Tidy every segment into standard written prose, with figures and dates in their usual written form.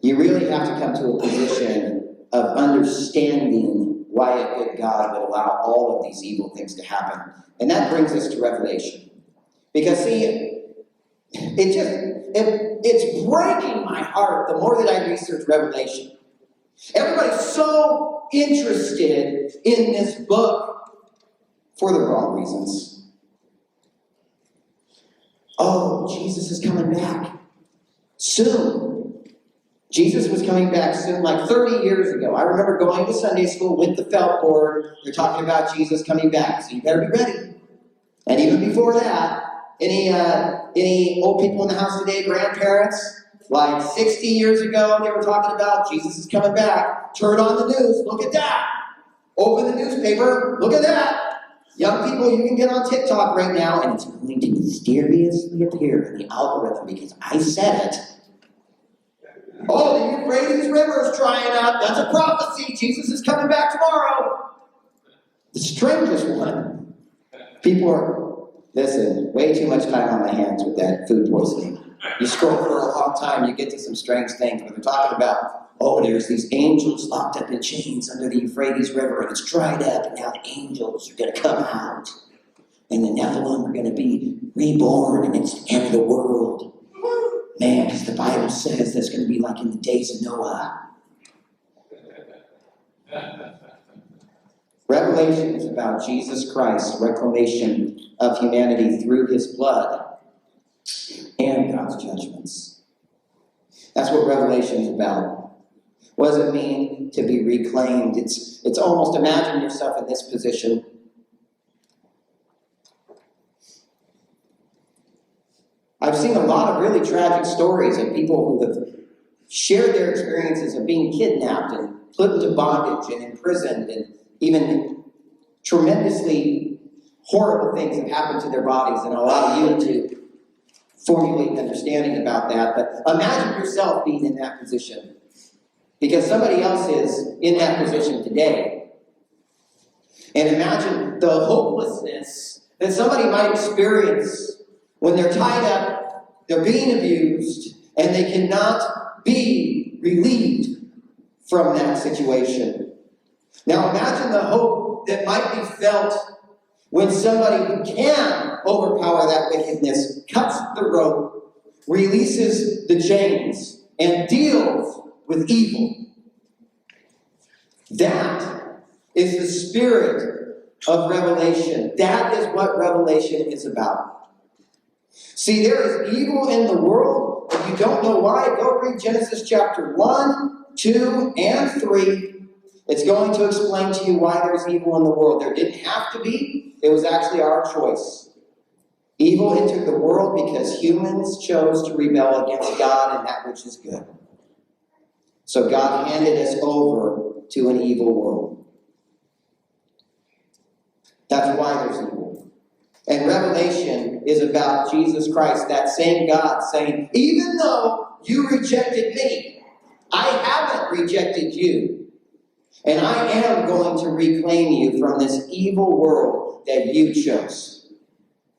You really have to come to a position of understanding why a good God would allow all of these evil things to happen. And that brings us to Revelation. Because see, it's breaking my heart the more that I research Revelation. Everybody's so interested in this book for the wrong reasons. Oh, Jesus is coming back soon. Jesus was coming back soon, like 30 years ago. I remember going to Sunday school with the felt board. They're talking about Jesus coming back, so you better be ready. And even before that, any old people in the house today, grandparents, like 60 years ago, they were talking about Jesus is coming back. Turn on the news, look at that. Open the newspaper, look at that. Young people, you can get on TikTok right now, and it's going to mysteriously appear in the algorithm because I said it. Oh, the Euphrates River is drying up. That's a prophecy. Jesus is coming back tomorrow. The strangest one. People are, listen, way too much time on my hands with that food poisoning. You scroll for a long time, you get to some strange things. But they're talking about, oh, there's these angels locked up in chains under the Euphrates River, and it's dried up, and now the angels are going to come out. And the Nephilim are going to be reborn, and it's the end of the world. Man, because the Bible says that's going to be like in the days of Noah. Revelation is about Jesus Christ's reclamation of humanity through his blood and God's judgments. That's what Revelation is about. What does it mean to be reclaimed? It's almost, imagine yourself in this position. I've seen a lot of really tragic stories of people who have shared their experiences of being kidnapped and put into bondage and imprisoned, and even tremendously horrible things have happened to their bodies, and I'll allow you to formulate an understanding about that. But imagine yourself being in that position, because somebody else is in that position today. And imagine the hopelessness that somebody might experience when they're tied up, they're being abused, and they cannot be relieved from that situation. Now imagine the hope that might be felt when somebody who can overpower that wickedness cuts the rope, releases the chains, and deals with evil. That is the spirit of Revelation. That is what Revelation is about. See, there is evil in the world. If you don't know why, go read Genesis chapter 1, 2, and 3. It's going to explain to you why there's evil in the world. There didn't have to be. It was actually our choice. Evil entered the world because humans chose to rebel against God and that which is good. So God handed us over to an evil world. That's why there's evil. And Revelation is about Jesus Christ, that same God saying, even though you rejected me, I haven't rejected you. And I am going to reclaim you from this evil world that you chose.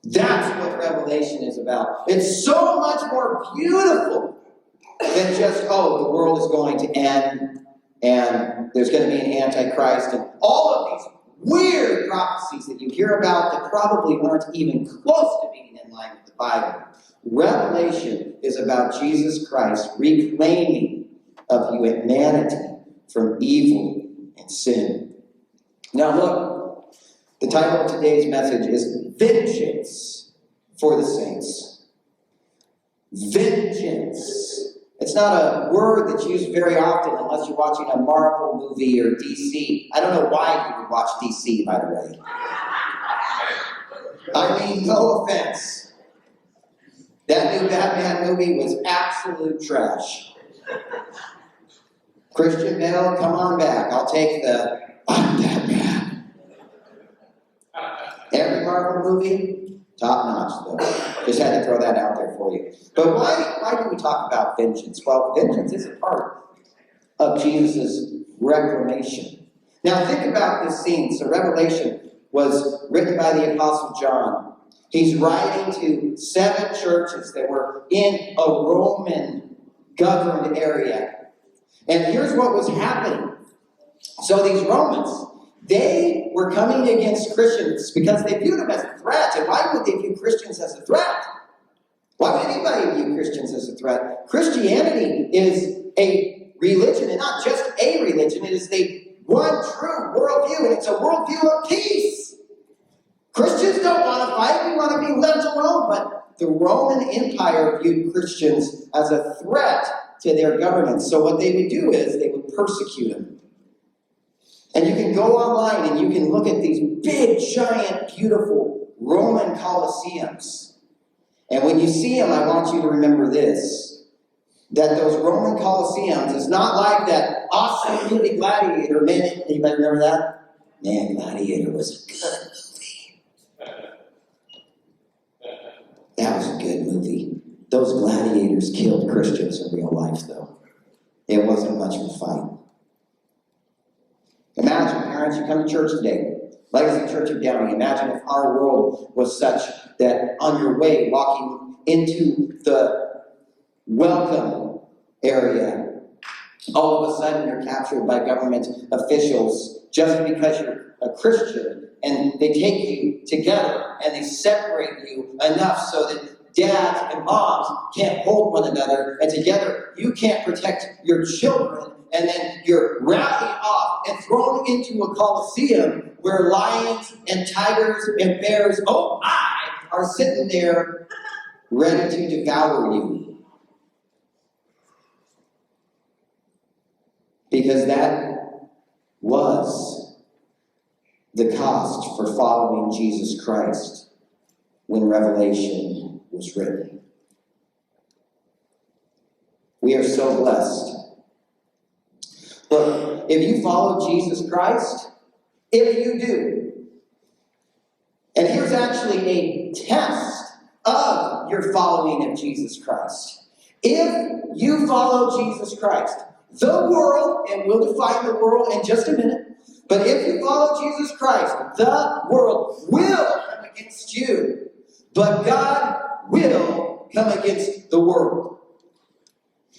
That's what Revelation is about. It's so much more beautiful than just, oh, the world is going to end and there's going to be an Antichrist and all of these weird prophecies that you hear about that probably weren't even close to being in line with the Bible. Revelation is about Jesus Christ reclaiming of humanity from evil and sin. Now look, the title of today's message is Vengeance for the Saints. Vengeance. It's not a word that's used very often unless you're watching a Marvel movie or DC. I don't know why you would watch DC, by the way. I mean, no offense. That new Batman movie was absolute trash. Christian Bale, come on back. I'll take the I'm Batman. Every Marvel movie, top notch though. Just had to throw that out there for you. But why do we talk about vengeance? Well, vengeance is a part of Jesus' reclamation. Now think about this scene. So Revelation was written by the Apostle John. He's writing to 7 churches that were in a Roman governed area. And here's what was happening. So these Romans, they were coming against Christians because they viewed them as a threat. And why would they view Christians as a threat? Why would anybody view Christians as a threat? Christianity is a religion, and not just a religion. It is the one true worldview, and it's a worldview of peace. Christians don't want to fight. We want to be left alone. But the Roman Empire viewed Christians as a threat to their governance. So what they would do is they would persecute them. And you can go online and you can look at these big, giant, beautiful Roman Colosseums. And when you see them, I want you to remember this, that those Roman Colosseums is not like that awesome movie Gladiator. Man, anybody remember that? Man, Gladiator was a good movie. That was a good movie. Those gladiators killed Christians in real life, though. It wasn't much of a fight. Imagine, parents, you come to church today, Legacy Church of Downey. Imagine if our world was such that on your way, walking into the welcome area, all of a sudden you're captured by government officials just because you're a Christian, and they take you together and they separate you enough so that dads and moms can't hold one another, and together you can't protect your children, and then you're rallied off and thrown into a coliseum where lions and tigers and bears, oh my, are sitting there ready to devour you. Because that was the cost for following Jesus Christ when Revelation was written. We are so blessed. Look, if you follow Jesus Christ, if you do, and here's actually a test of your following of Jesus Christ. If you follow Jesus Christ, the world, and we'll define the world in just a minute, but if you follow Jesus Christ, the world will come against you, but God will come against the world.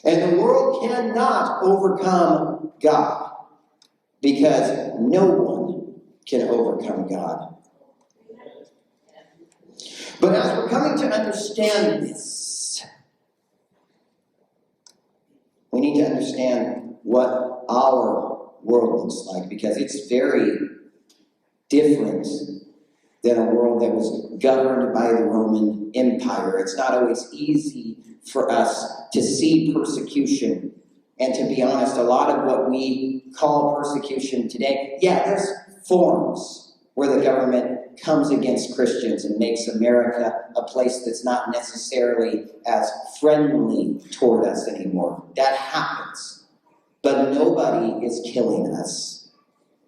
And the world cannot overcome God, because no one can overcome God. But as we're coming to understand this, we need to understand what our world looks like, because it's very different than a world that was governed by the Roman Empire. It's not always easy for us to see persecution. And to be honest, a lot of what we call persecution today, there's forms where the government comes against Christians and makes America a place that's not necessarily as friendly toward us anymore. That happens. But nobody is killing us.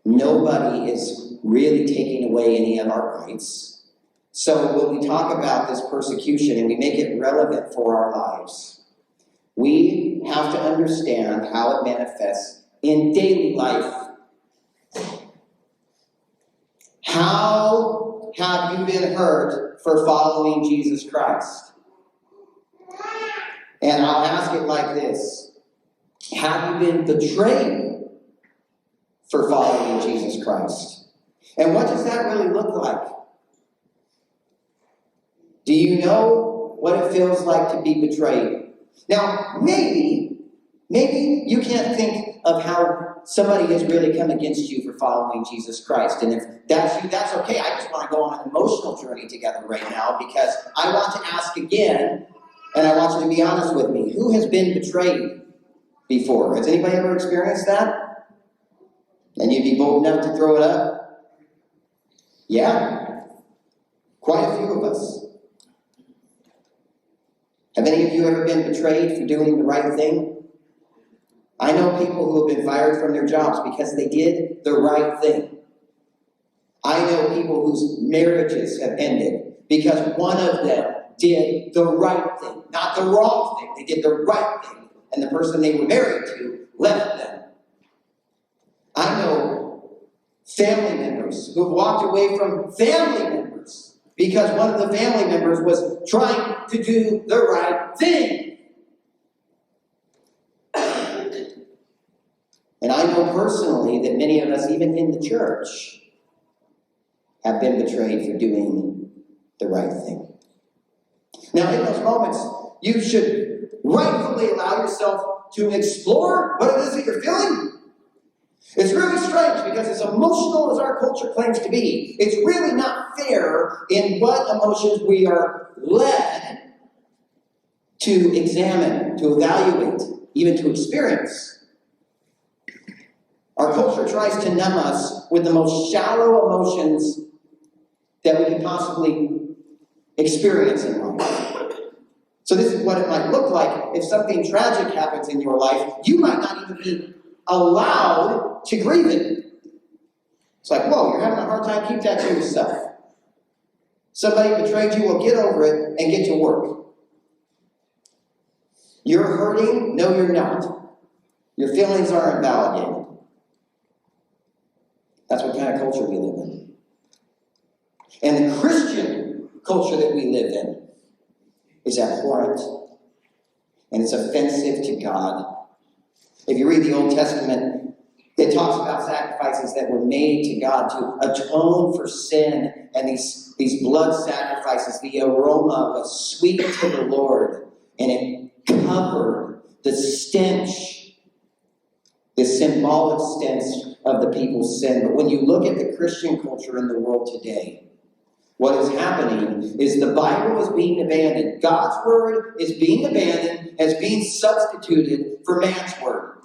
Nobody is really taking away any of our rights. So when we talk about this persecution and we make it relevant for our lives, we have to understand how it manifests in daily life. How have you been hurt for following Jesus Christ? And I'll ask it like this. Have you been betrayed for following Jesus Christ? And what does that really look like? Do you know what it feels like to be betrayed? Now, maybe you can't think of how somebody has really come against you for following Jesus Christ. And if that's you, that's okay. I just want to go on an emotional journey together right now, because I want to ask again, and I want you to be honest with me. Who has been betrayed before? Has anybody ever experienced that? And you'd be bold enough to throw it up? Yeah. Quite a few of us. Have any of you ever been betrayed for doing the right thing? I know people who have been fired from their jobs because they did the right thing. I know people whose marriages have ended because one of them did the right thing, not the wrong thing. They did the right thing, and the person they were married to left them. I know family members who've walked away from family members because one of the family members was trying to do the right thing. I know personally that many of us, even in the church, have been betrayed for doing the right thing. Now, in those moments, you should rightfully allow yourself to explore what it is that you're feeling. It's really strange because as emotional as our culture claims to be, it's really not fair in what emotions we are led to examine, to evaluate, even to experience. Our culture tries to numb us with the most shallow emotions that we can possibly experience in life. So this is what it might look like if something tragic happens in your life. You might not even be allowed to grieve it. It's like, whoa, you're having a hard time, keep that to yourself. Somebody betrayed you, well, get over it and get to work. You're hurting? No, you're not. Your feelings are invalidated. That's what kind of culture we live in. And the Christian culture that we live in is abhorrent and it's offensive to God. If you read the Old Testament, it talks about sacrifices that were made to God to atone for sin, and these blood sacrifices, the aroma was sweet to the Lord, and it covered the stench, the symbolic stench of the people's sin. But when you look at the Christian culture in the world today, what is happening is the Bible is being abandoned. God's word is being abandoned as being substituted for man's word.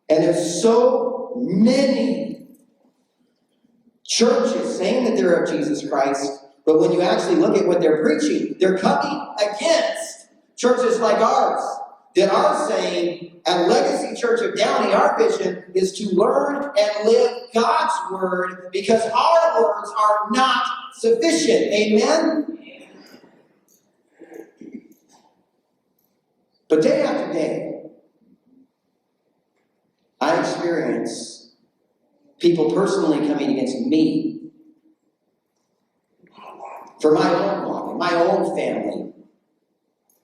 And there's so many churches saying that they're of Jesus Christ, but when you actually look at what they're preaching, they're coming against churches like ours that are saying, at Legacy Church of Downey, our vision is to learn and live God's word because our words are not sufficient. Amen? But day after day, I experience people personally coming against me for my own walk, and my own family,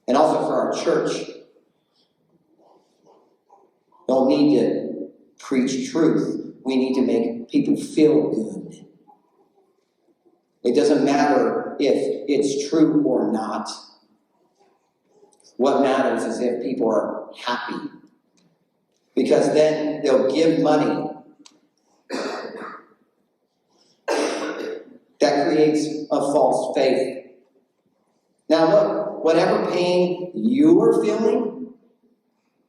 and also for our church. Don't need to preach truth. We need to make people feel good. It doesn't matter if it's true or not. What matters is if people are happy. Because then they'll give money. That creates a false faith. Now look, whatever pain you are feeling,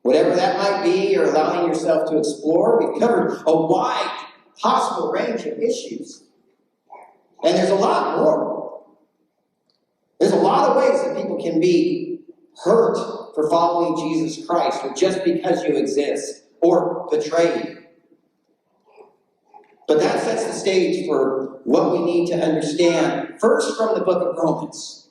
whatever that might be, you're allowing yourself to explore. We've covered a wide possible range of issues. And there's a lot more. There's a lot of ways that people can be hurt for following Jesus Christ, or just because you exist, or betrayed. But that sets the stage for what we need to understand, first from the book of Romans.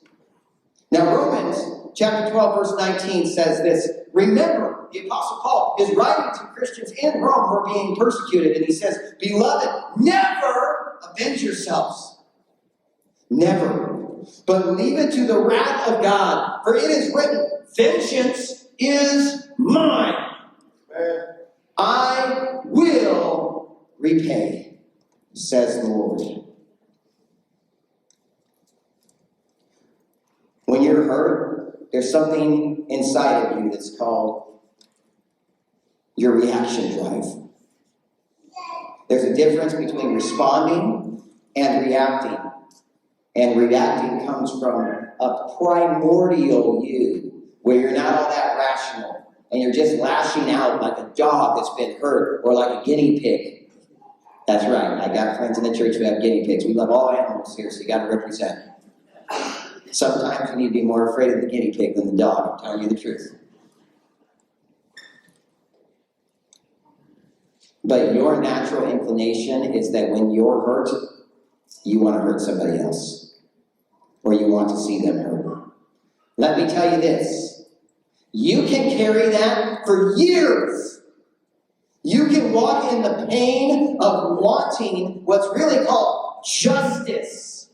Now, Romans chapter 12, verse 19 says this. Remember, the Apostle Paul is writing to Christians in Rome who are being persecuted, and he says, Beloved, never avenge yourselves. Never. But leave it to the wrath of God, for it is written, Vengeance is mine. I will repay, says the Lord. When you're hurt, there's something inside of you that's called your reaction drive. There's a difference between responding and reacting. And reacting comes from a primordial you, where you're not all that rational, and you're just lashing out like a dog that's been hurt, or like a guinea pig. That's right, I got friends in the church who have guinea pigs. We love all animals here, so you got to represent. Sometimes you need to be more afraid of the guinea pig than the dog, I'm telling you the truth. But your natural inclination is that when you're hurt, you want to hurt somebody else, or you want to see them hurt. Let me tell you this. You can carry that for years. You can walk in the pain of wanting what's really called justice.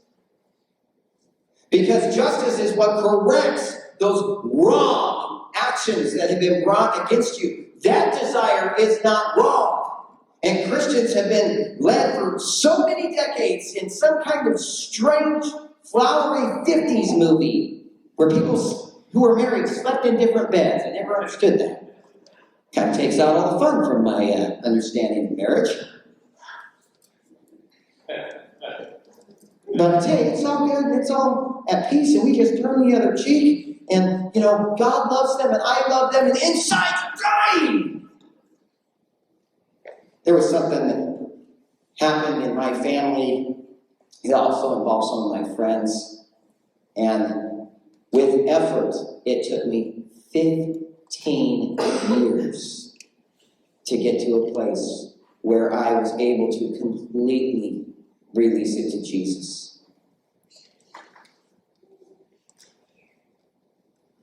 Because justice is what corrects those wrong actions that have been brought against you. That desire is not wrong. And Christians have been led for so many decades in some kind of strange, flowery 50s movie where people who were married slept in different beds. I never understood that. Kind of takes out all the fun from my understanding of marriage. But I tell you, it's all good, it's all at peace, and we just turn the other cheek, and, God loves them, and I love them, and inside's dying. There was something that happened in my family. It also involved some of my friends, and with effort, it took me 15 years to get to a place where I was able to completely release it to Jesus.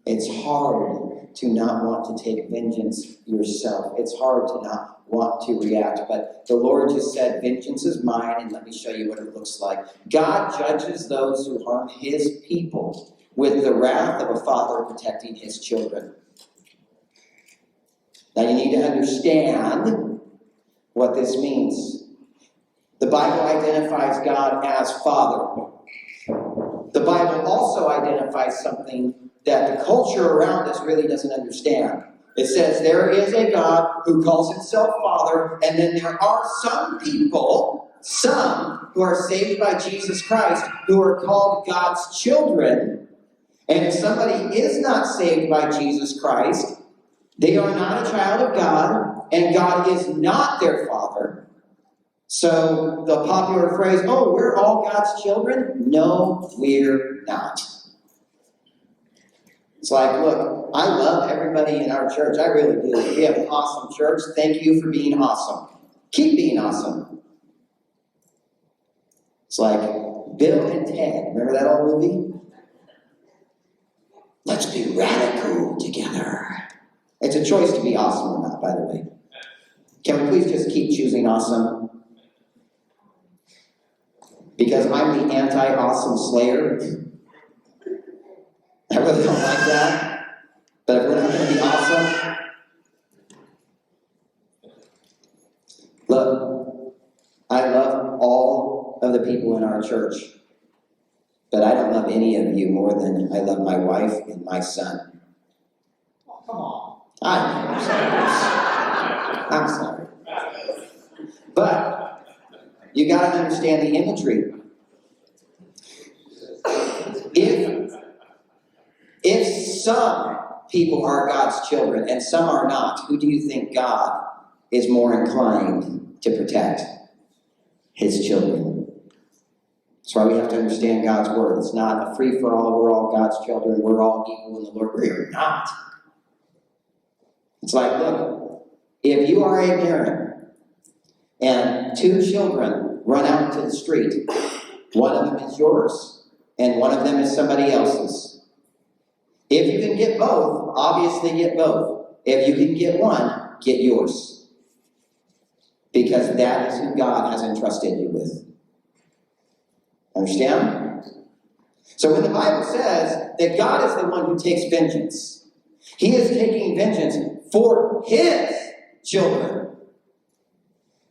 It's hard to not want to take vengeance yourself. It's hard to not want to react. But the Lord just said, vengeance is mine, and let me show you what it looks like. God judges those who harm his people with the wrath of a father protecting his children. Now you need to understand what this means. The Bible identifies God as Father. The Bible also identifies something that the culture around us really doesn't understand. It says there is a God who calls himself Father, and then there are some people, some who are saved by Jesus Christ, who are called God's children. And if somebody is not saved by Jesus Christ, they are not a child of God, and God is not their Father. So the popular phrase, oh, we're all God's children? No, we're not. It's like, look, I love everybody in our church. I really do. We have an awesome church. Thank you for being awesome. Keep being awesome. It's like Bill and Ted. Remember that old movie? Let's be radical together. It's a choice to be awesome or not, by the way. Can we please just keep choosing awesome? Because I'm the anti-awesome slayer. I really don't like that. But if we're not going to be awesome, look, I love all of the people in our church. But I don't love any of you more than I love my wife and my son. Oh, come on. I'm sorry. But you got to understand the imagery. If some people are God's children and some are not, who do you think God is more inclined to protect? His children. That's why we have to understand God's word. It's not a free-for-all, we're all God's children, we're all equal in the Lord. We are not. It's like, look, if you are a parent and two children run out into the street, one of them is yours and one of them is somebody else's. If you can get both, obviously get both. If you can get one, get yours. Because that is who God has entrusted you with. Understand? So when the Bible says that God is the one who takes vengeance, he is taking vengeance for his children.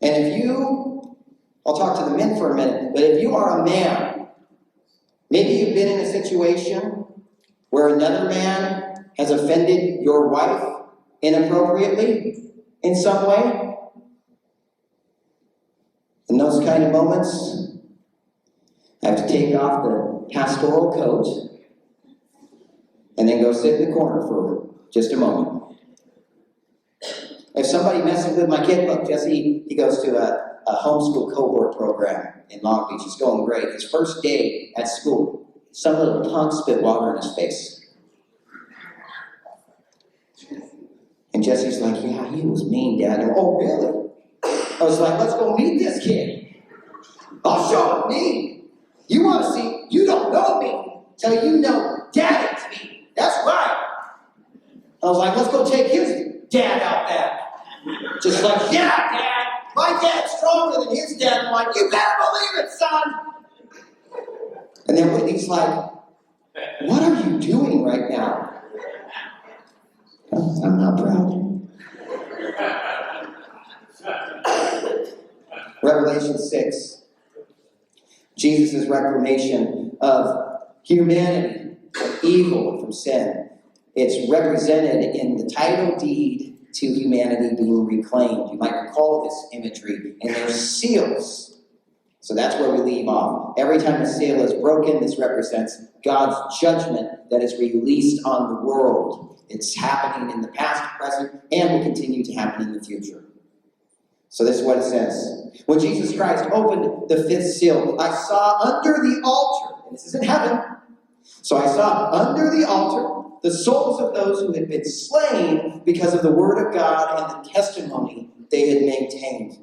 And if you, I'll talk to the men for a minute, but if you are a man, maybe you've been in a situation where another man has offended your wife inappropriately in some way. In those kind of moments, I have to take off the pastoral coat and then go sit in the corner for just a moment. If somebody messes with my kid, look, Jesse, he goes to a homeschool cohort program in Long Beach. It's going great. His first day at school, some little punk spit water in his face. And Jesse's like, yeah, he was mean, Dad. And, oh, really? I was like, let's go meet this kid. I'll show him me. You want to see, you don't know me till you know Daddy's me. That's right. I was like, let's go take his dad out there. Just like, yeah, Dad. My dad's stronger than his dad. I'm like, you better believe it, son. And then Whitney's like, what are you doing right now? I'm not proud. Revelation 6. Jesus' reclamation of humanity from evil and from sin. It's represented in the title deed to humanity being reclaimed. You might recall this imagery. And there's seals. So that's where we leave off. Every time a seal is broken, this represents God's judgment that is released on the world. It's happening in the past, present, and will continue to happen in the future. So this is what it says. When Jesus Christ opened the fifth seal, I saw under the altar, and this is in heaven, so I saw under the altar the souls of those who had been slain because of the word of God and the testimony they had maintained.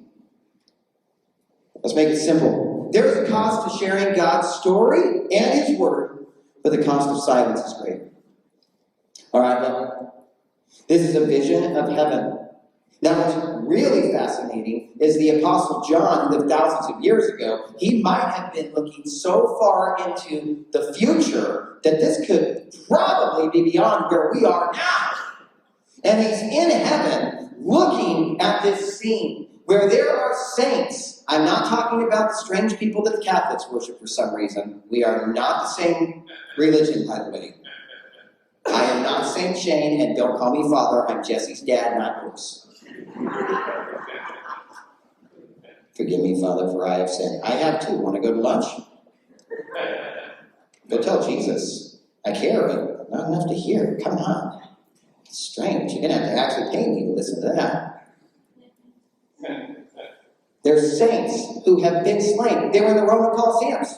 Let's make it simple. There is a cost to sharing God's story and His word, but the cost of silence is great. All right, look. This is a vision of heaven. Now, what's really fascinating is the Apostle John, who lived thousands of years ago. He might have been looking so far into the future that this could probably be beyond where we are now. And he's in heaven looking at this scene where there are saints. I'm not talking about the strange people that the Catholics worship for some reason. We are not the same religion, by the way. I am not Saint Shane, and don't call me Father. I'm Jesse's dad, not yours. Forgive me, Father, for I have sinned. I have too. Want to go to lunch? Go tell Jesus. I care, but not enough to hear. Come on. It's strange. You're going to have to actually pay me to listen to that. There's saints who have been slain. They were in the Roman Colosseums.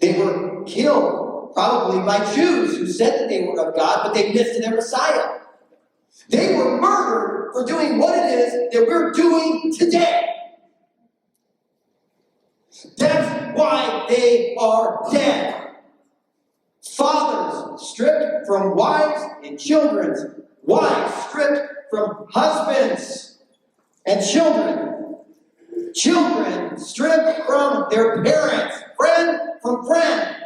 They were killed, probably by Jews who said that they were of God, but they missed their Messiah. They were murdered for doing what it is that we're doing today. That's why they are dead. Fathers stripped from wives and children's wives stripped from husbands and children. Children stripped from their parents, friend from friend,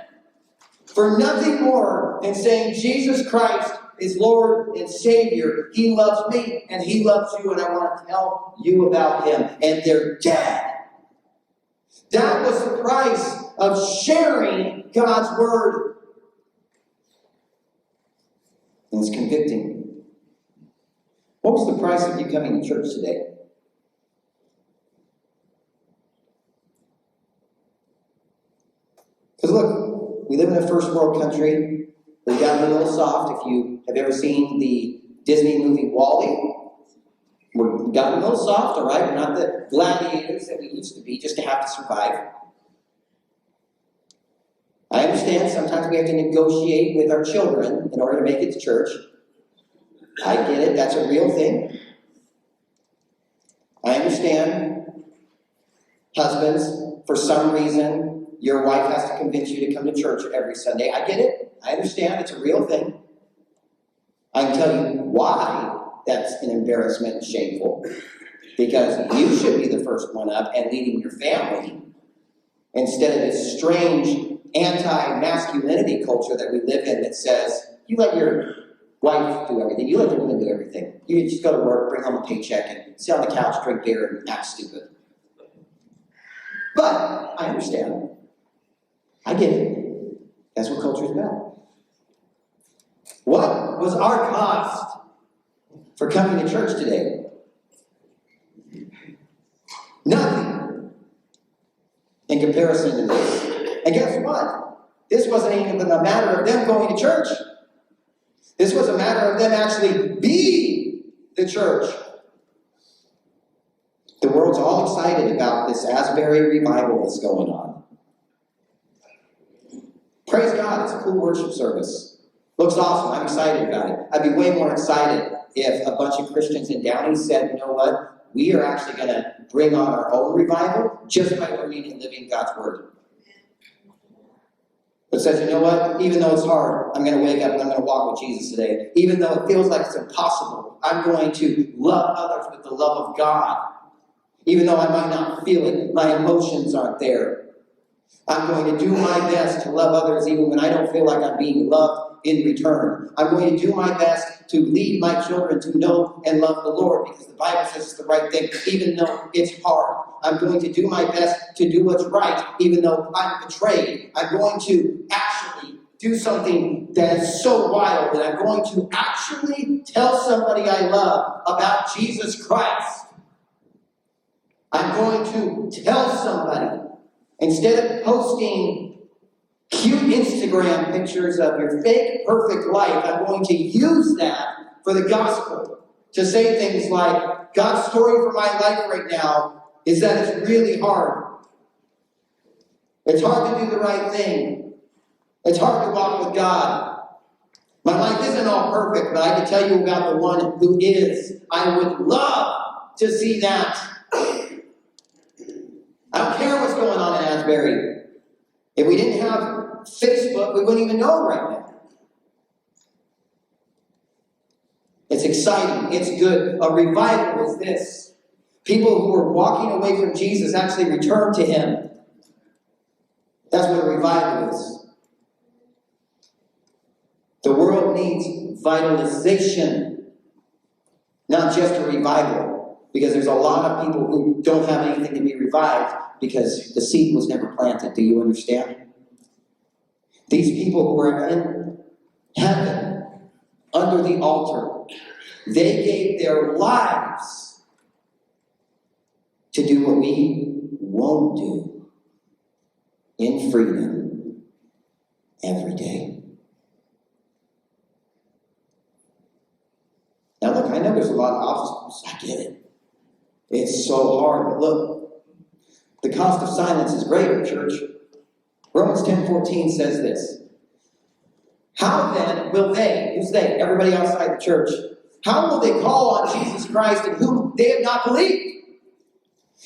for nothing more than saying Jesus Christ is Lord and Savior. He loves me and He loves you, and I want to tell you about Him. And they're dead. That was the price of sharing God's Word. And it's convicting. What was the price of you coming to church today? Because look, we live in a first world country. We've gotten a little soft. If you have ever seen the Disney movie WALL-E, we've gotten a little soft, all right? We're not the gladiators that we used to be just to have to survive. I understand sometimes we have to negotiate with our children in order to make it to church. I get it. That's a real thing. I understand, husbands, for some reason, your wife has to convince you to come to church every Sunday. I get it. I understand. It's a real thing. I can tell you why that's an embarrassment and shameful. Because you should be the first one up and leading your family instead of this strange anti-masculinity culture that we live in that says, you let your wife do everything. You let the women do everything. You just go to work, bring home a paycheck, and sit on the couch, drink beer, and act stupid. But I understand. I get it. That's what culture is about. What was our cost for coming to church today? Nothing in comparison to this. And guess what? This wasn't even a matter of them going to church. This was a matter of them actually being the church. The world's all excited about this Asbury revival that's going on. Praise God, it's a cool worship service. Looks awesome. I'm excited about it. I'd be way more excited if a bunch of Christians in Downey said, you know what? We are actually going to bring on our own revival just by learning and living God's Word. But says, you know what? Even though it's hard, I'm going to wake up and I'm going to walk with Jesus today. Even though it feels like it's impossible, I'm going to love others with the love of God. Even though I might not feel it, my emotions aren't there. I'm going to do my best to love others even when I don't feel like I'm being loved. in return. I'm going to do my best to lead my children to know and love the Lord because the Bible says it's the right thing, even though it's hard. I'm going to do my best to do what's right, even though I'm betrayed. I'm going to actually do something that is so wild that I'm going to actually tell somebody I love about Jesus Christ. I'm going to tell somebody, instead of posting cute Instagram pictures of your fake perfect life, I'm going to use that for the gospel. To say things like, God's story for my life right now is that it's really hard. It's hard to do the right thing. It's hard to walk with God. My life isn't all perfect, but I can tell you about the one who is. I would love to see that. I don't care what's going on in Asbury. If we didn't have Facebook, we wouldn't even know right now. It's exciting. It's good. A revival is this. People who are walking away from Jesus actually return to Him. That's what a revival is. The world needs vitalization, not just a revival. Because there's a lot of people who don't have anything to be revived because the seed was never planted. Do you understand? These people who are in heaven, under the altar, they gave their lives to do what we won't do in freedom every day. Now look, I know there's a lot of obstacles. I get it. It's so hard, but look, the cost of silence is greater, church. Romans 10:14 says this. How then will they, who's they? Everybody outside the church. How will they call on Jesus Christ in whom they have not believed?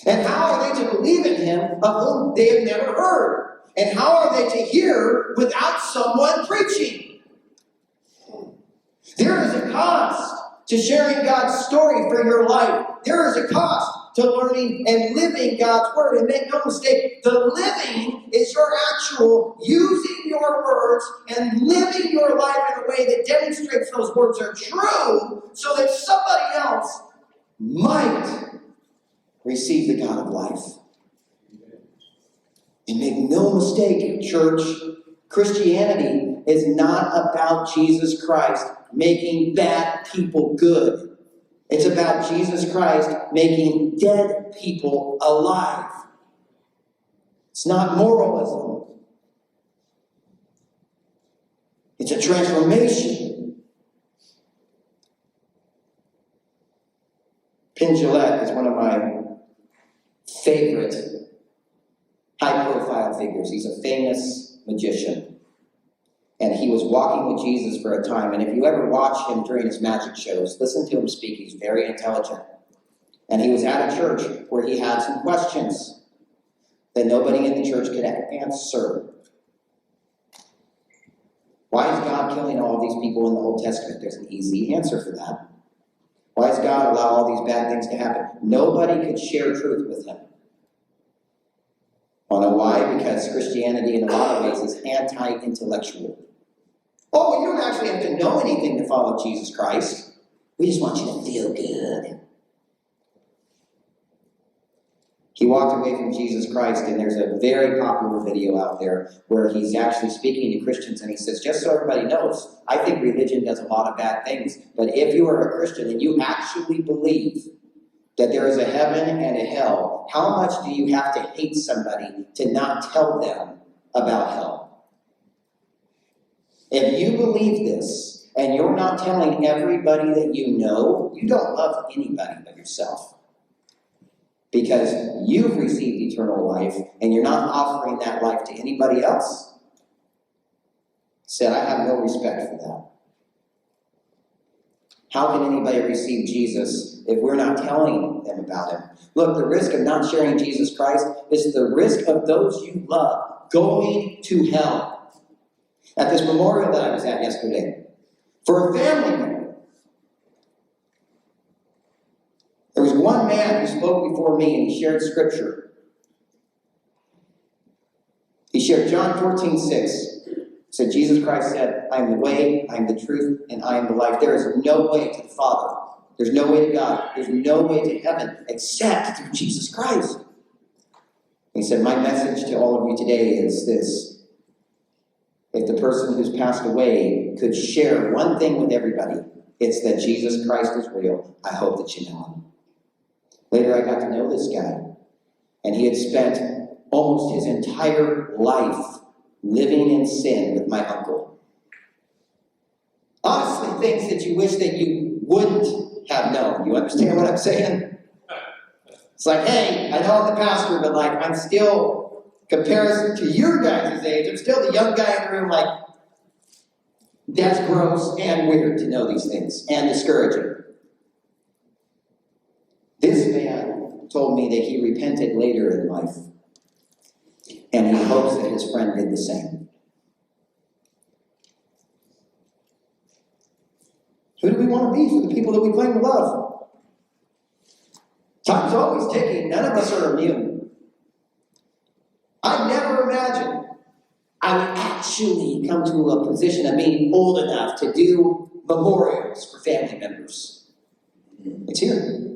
And how are they to believe in Him of whom they have never heard? And how are they to hear without someone preaching? There is a cost to sharing God's story for your life. There is a cost to learning and living God's Word. And make no mistake, the living is your actual using your words and living your life in a way that demonstrates those words are true so that somebody else might receive the God of life. And make no mistake, church, Christianity is not about Jesus Christ making bad people good. It's about Jesus Christ making dead people alive. It's not moralism. It's a transformation. Penn Jillette is one of my favorite high-profile figures. He's a famous magician. And he was walking with Jesus for a time. And if you ever watch him during his magic shows, listen to him speak. He's very intelligent. And he was at a church where he had some questions that nobody in the church could answer. Why is God killing all of these people in the Old Testament? There's an easy answer for that. Why does God allow all these bad things to happen? Nobody could share truth with him. Want to know why? Because Christianity in a lot of ways is anti-intellectual. Oh, well, you don't actually have to know anything to follow Jesus Christ. We just want you to feel good. He walked away from Jesus Christ, and there's a very popular video out there where he's actually speaking to Christians, and he says, just so everybody knows, I think religion does a lot of bad things, but if you are a Christian and you actually believe that there is a heaven and a hell, how much do you have to hate somebody to not tell them about hell? If you believe this, and you're not telling everybody that you know, you don't love anybody but yourself. Because you've received eternal life, and you're not offering that life to anybody else. Said, I have no respect for that. How can anybody receive Jesus if we're not telling them about Him? Look, the risk of not sharing Jesus Christ is the risk of those you love going to hell. At this memorial that I was at yesterday, for a family member, there was one man who spoke before me and he shared scripture. He shared John 14:6. So Jesus Christ said, I am the way, I am the truth, and I am the life. There is no way to the Father. There's no way to God. There's no way to heaven except through Jesus Christ. He said, my message to all of you today is this. If the person who's passed away could share one thing with everybody, it's that Jesus Christ is real. I hope that you know him. Later, I got to know this guy. And he had spent almost his entire life living in sin with my uncle. Honestly, things that you wish that you wouldn't have known. You understand what I'm saying? It's like, hey, I know I'm the pastor, but like, I'm still, comparison to your guys' age, I'm still the young guy in the room, like, that's gross and weird to know these things, and discouraging. This man told me that he repented later in life, and he hopes that his friend did the same. Who do we want to be for the people that we claim to love? Time's always ticking. None of us are immune. I never imagined I would actually come to a position of being old enough to do memorials for family members. It's here.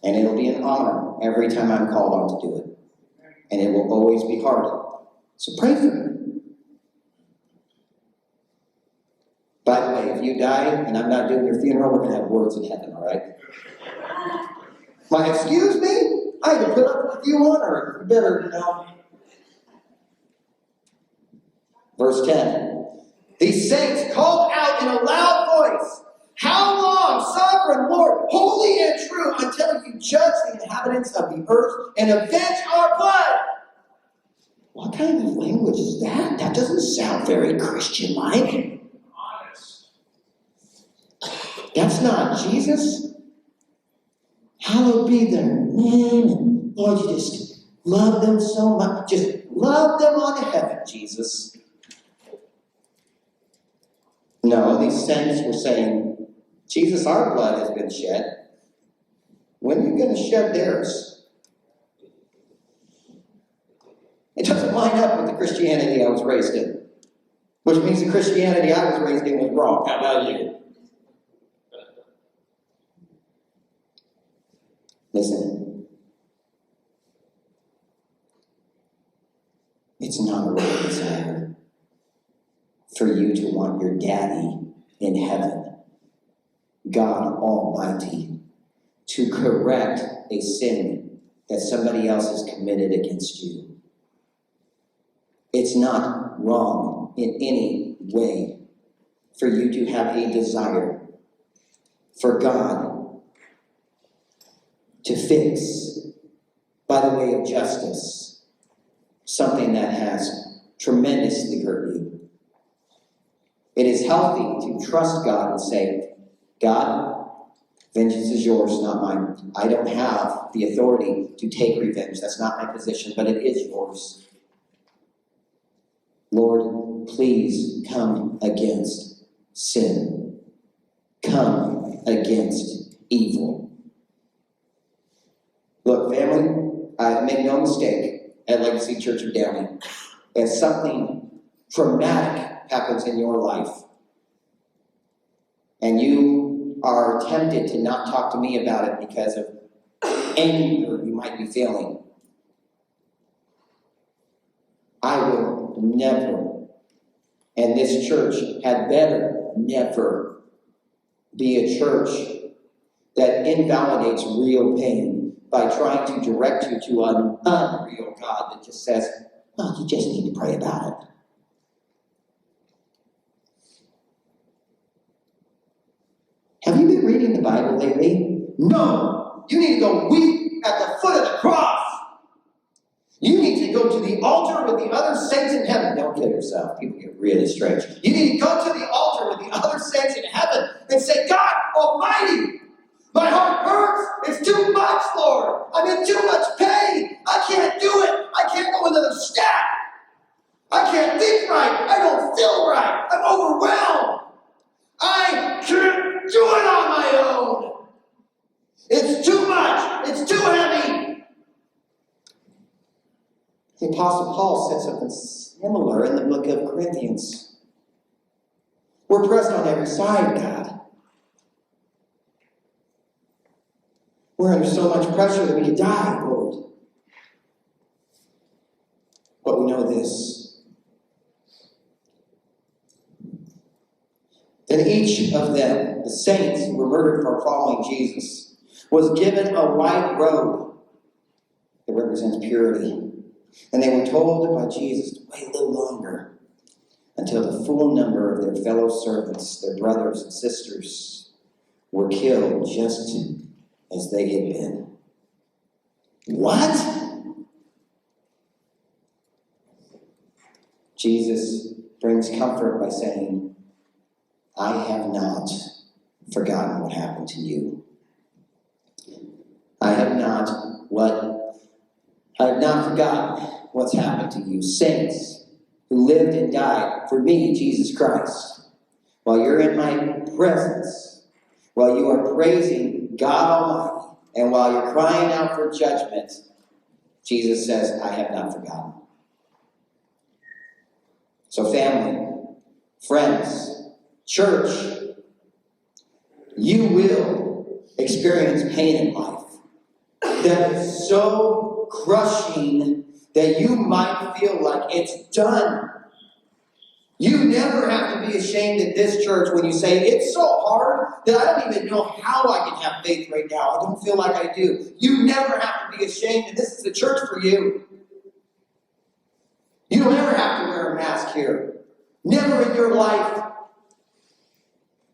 And it'll be an honor every time I'm called on to do it. And it will always be hard. So pray for me. By the way, if you die and I'm not doing your funeral, we're going to have words in heaven, all right? Like, excuse me? I had to put up with you on earth. You better, you know. Verse 10. These saints called out in a loud voice, how long, sovereign Lord, holy and true, until you judge the inhabitants of the earth and avenge our blood? What kind of language is that? That doesn't sound very Christian-like. Honest. That's not Jesus. Hallowed be their name. Lord, you just love them so much. Just love them on heaven, Jesus. No, these saints were saying, Jesus, our blood has been shed. When are you going to shed theirs? It doesn't line up with the Christianity I was raised in. Which means the Christianity I was raised in was wrong. How about you? Listen. It's not a real desire for you to want your daddy in heaven, God Almighty, to correct a sin that somebody else has committed against you. It's not wrong in any way for you to have a desire for God to fix, by the way of justice, something that has tremendously hurt you. It is healthy to trust God and say, God, vengeance is yours, not mine. I don't have the authority to take revenge. That's not my position, but it is yours. Lord, please come against sin. Come against evil. Look, family, make no mistake, at Legacy Church of Downey, if something traumatic happens in your life, and you are tempted to not talk to me about it because of anger you might be feeling, I will never, and this church had better never be a church that invalidates real pain by trying to direct you to an unreal God that just says, well, you just need to pray about it. Have you been reading the Bible lately? No! You need to go weep at the foot of the cross! You need to go to the altar with the other saints in heaven. Don't kill yourself. People get really strange. You need to go to the altar with the other saints in heaven and say, God Almighty, my heart hurts. It's too much, Lord. I'm in too much pain. I can't do it. I can't go another step. I can't think right. I don't feel right. I'm overwhelmed. I can't do it on my own. It's too much. It's too heavy. The Apostle Paul said something similar in the book of Corinthians. We're pressed on every side, God. We're under so much pressure that we could die, Lord. But we know this. Then each of them, the saints who were murdered for following Jesus, was given a white robe that represents purity. And they were told by Jesus to wait a little longer until the full number of their fellow servants, their brothers and sisters, were killed just as they had been. What? Jesus brings comfort by saying, I have not forgotten what happened to you. I have not forgotten what's happened to you, saints who lived and died for me, Jesus Christ. While you're in my presence, while you are praising God Almighty, and while you're crying out for judgment, Jesus says, I have not forgotten. So family, friends, church, you will experience pain in life that is so crushing that you might feel like it's done. You never have to be ashamed at this church when you say, it's so hard that I don't even know how I can have faith right now. I don't feel like I do. You never have to be ashamed that this is the church for you. You don't ever have to wear a mask here. Never in your life.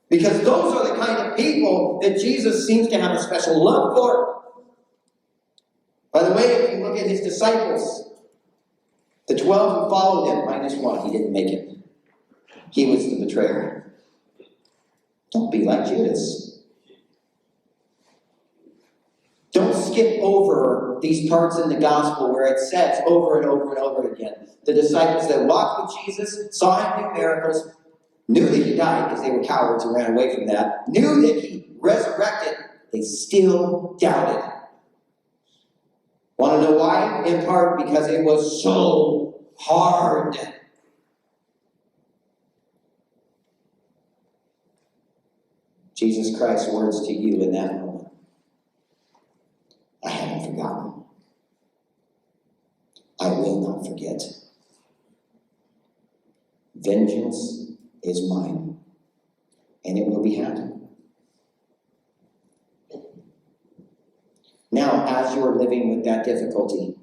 Because those are the kind of people that Jesus seems to have a special love for. By the way, if you look at his disciples, the 12 who followed him, minus one, he didn't make it. He was the betrayer. Don't be like Judas. Don't skip over these parts in the gospel where it says over and over and over again. The disciples that walked with Jesus, saw him do miracles, knew that he died because they were cowards and ran away from that, knew that he resurrected, they still doubted. Want to know why? In part because it was so hard. Jesus Christ's words to you in that moment. I haven't forgotten. I will not forget. Vengeance is mine, and it will be had. Now, as you are living with that difficulty,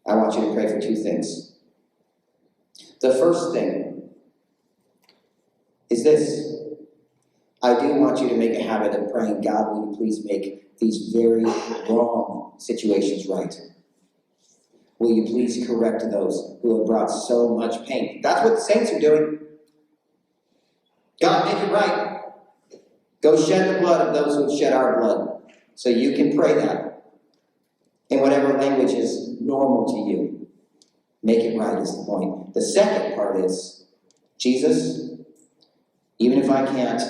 I want you to pray for two things. The first thing is this. I do want you to make a habit of praying, God, will you please make these very wrong situations right? Will you please correct those who have brought so much pain? That's what the saints are doing. God, make it right. Go shed the blood of those who have shed our blood. So you can pray that in whatever language is normal to you. Make it right is the point. The second part is, Jesus, even if I can't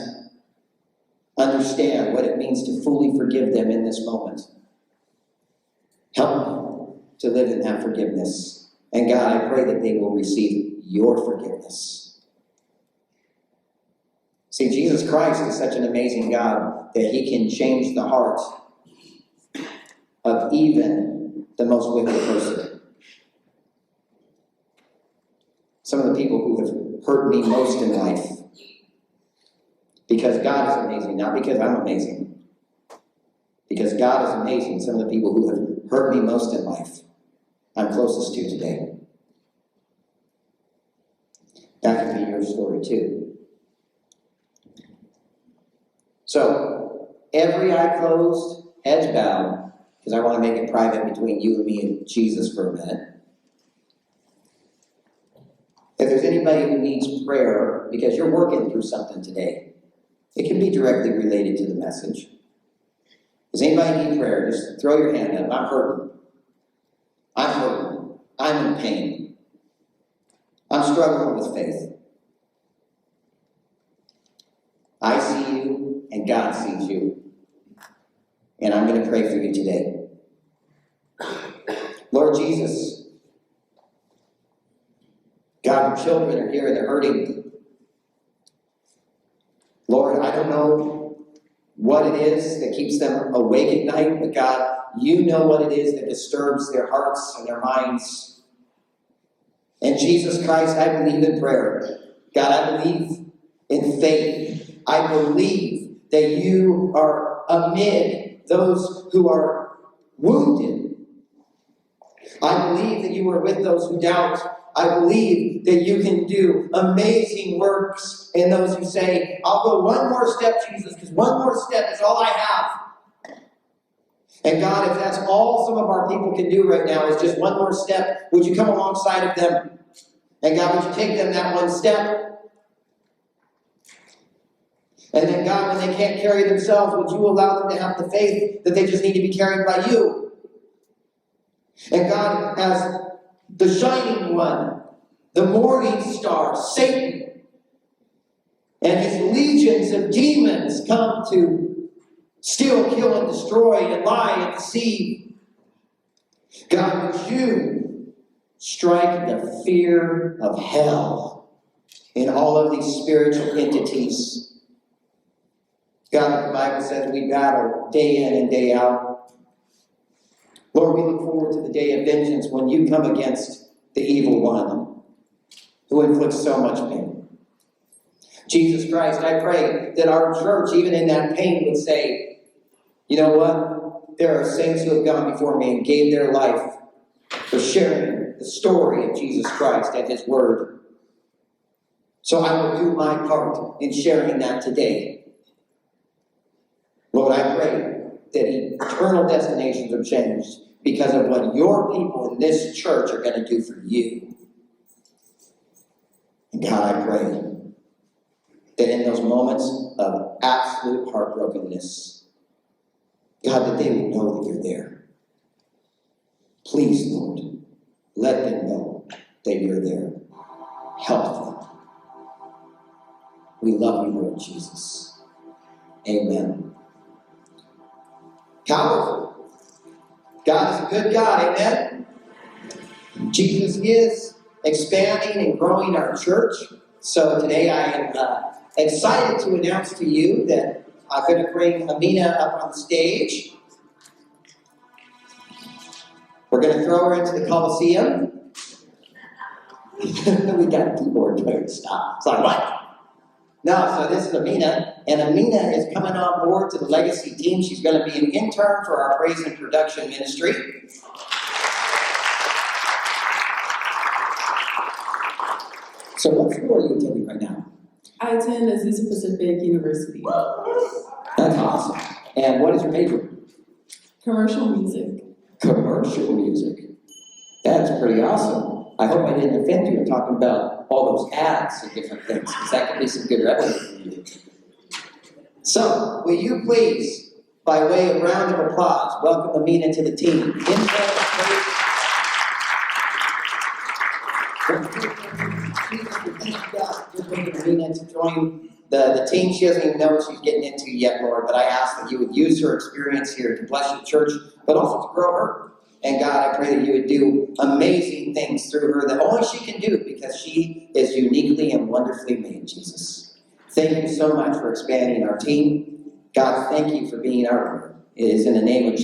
understand what it means to fully forgive them in this moment, help me to live in that forgiveness. And God, I pray that they will receive your forgiveness. See, Jesus Christ is such an amazing God that he can change the heart of even the most wicked person. Some of the people who have hurt me most in life, because God is amazing, not because I'm amazing. Because God is amazing. Some of the people who have hurt me most in life, I'm closest to today. That could be your story too. So, every eye closed, heads bowed, because I want to make it private between you and me and Jesus for a minute. If there's anybody who needs prayer because you're working through something today, it can be directly related to the message. Does anybody need prayer? Just throw your hand up. I'm hurting. I'm hurting. I'm in pain. I'm struggling with faith. I see you, and God sees you. And I'm going to pray for you today. Lord Jesus, God, your children are here and they're hurting. Lord, I don't know what it is that keeps them awake at night, but God, you know what it is that disturbs their hearts and their minds. And Jesus Christ, I believe in prayer. God, I believe in faith. I believe that you are amid those who are wounded. I believe that you are with those who doubt. I believe that you can do amazing works in those who say, I'll go one more step, Jesus, because one more step is all I have. And God, if that's all some of our people can do right now is just one more step, would you come alongside of them? And God, would you take them that one step? And then God, when they can't carry themselves, would you allow them to have the faith that they just need to be carried by you? And God, as the shining one, the morning star, Satan, and his legions of demons come to steal, kill, and destroy, and lie, and deceive. God, would you strike the fear of hell in all of these spiritual entities? God, the Bible says we battle day in and day out. Lord, we look forward to the day of vengeance when you come against the evil one who inflicts so much pain. Jesus Christ, I pray that our church, even in that pain, would say, you know what? There are saints who have gone before me and gave their life for sharing the story of Jesus Christ and his word. So I will do my part in sharing that today. Lord, I pray that eternal destinations are changed because of what your people in this church are going to do for you. And God, I pray that in those moments of absolute heartbrokenness, God, that they will know that you're there. Please, Lord, let them know that you're there. Help them. We love you, Lord Jesus. Amen. Powerful. God is a good God, amen? Jesus is expanding and growing our church. So today I am excited to announce to you that I'm going to bring Amina up on stage. We're going to throw her into the Coliseum. We got a keyboard player. Stop. It's like, what? No, so this is Amina, and Amina is coming on board to the Legacy team. She's going to be an intern for our praise and production ministry. So what school are you attending right now? I attend Azusa Pacific University. That's awesome. And what is your major? Commercial music. Commercial music. That's pretty awesome. I hope I didn't offend you in talking about all those ads and different things, because that could be some good revenue for you. So, will you please, by way of round of applause, welcome Amina to the team. Amina to join the team. She doesn't even know what she's getting into yet, Lord, but I ask that you would use her experience here to bless your church, but also to grow her. And God, I pray that you would do amazing things through her that only she can do because she is uniquely and wonderfully made, Jesus. Thank you so much for expanding our team. God, thank you for being our Lord. It is in the name of Jesus.